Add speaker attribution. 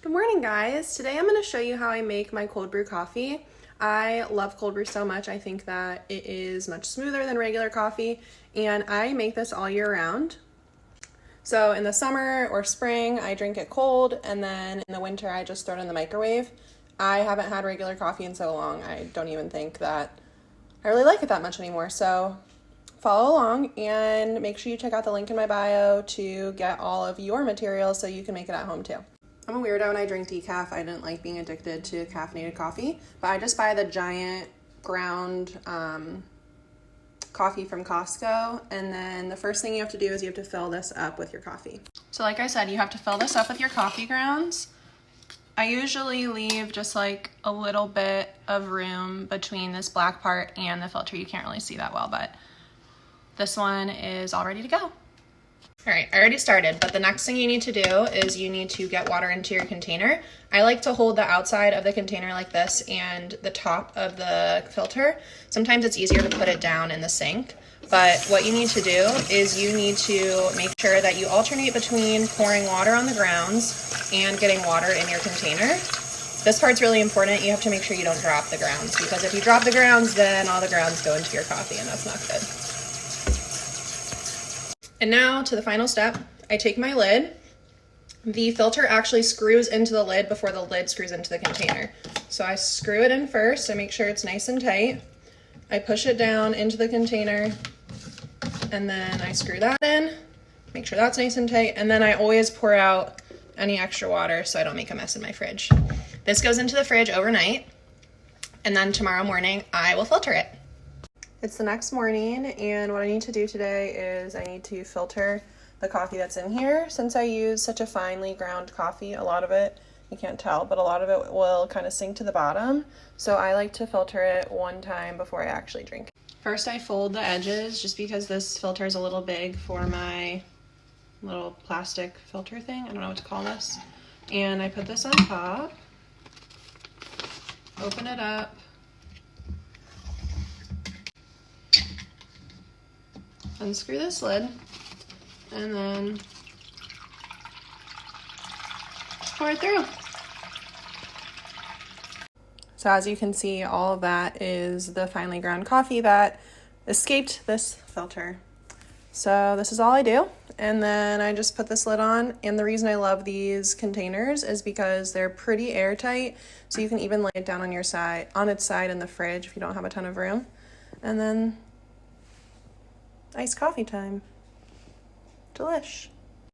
Speaker 1: Good morning, guys. Today I'm going to show you how I make my cold brew coffee. I love cold brew so much. I think that it is much smoother than regular coffee, and I make this all year round. So in the summer or spring, I drink it cold, and then in the winter, I just throw it in the microwave. I haven't had regular coffee in so long, I don't even think that I really like it that much anymore. So follow along and make sure you check out the link in my bio to get all of your materials so you can make it at home too. I'm a weirdo and I drink decaf. I didn't like being addicted to caffeinated coffee, but I just buy the giant ground coffee from Costco, and then the first thing you have to do is you have to fill this up with your coffee. So like I said, you have to fill this up with your coffee grounds. I usually leave just like a little bit of room between this black part and the filter. You can't really see that well, but this one is all ready to go. All right, I already started, but the next thing you need to do is you need to get water into your container. I like to hold the outside of the container like this and the top of the filter. Sometimes it's easier to put it down in the sink, but what you need to do is you need to make sure that you alternate between pouring water on the grounds and getting water in your container. This part's really important. You have to make sure you don't drop the grounds, because if you drop the grounds, then all the grounds go into your coffee, and that's not good. And now to the final step. I take my lid. The filter actually screws into the lid before the lid screws into the container. So I screw it in first. I make sure it's nice and tight. I push it down into the container, and then I screw that in, make sure that's nice and tight, and then I always pour out any extra water so I don't make a mess in my fridge. This goes into the fridge overnight, and then tomorrow morning I will filter it. It's the next morning, and what I need to do today is I need to filter the coffee that's in here. Since I use such a finely ground coffee, a lot of it, you can't tell, but a lot of it will kind of sink to the bottom. So I like to filter it one time before I actually drink it. First I fold the edges, just because this filter is a little big for my little plastic filter thing. I don't know what to call this. And I put this on top, open it up, unscrew this lid, and then pour it through. So as you can see, all of that is the finely ground coffee that escaped this filter. So this is all I do, and then I just put this lid on. And the reason I love these containers is because they're pretty airtight, so you can even lay it down on its side in the fridge if you don't have a ton of room. And then iced coffee time. Delish.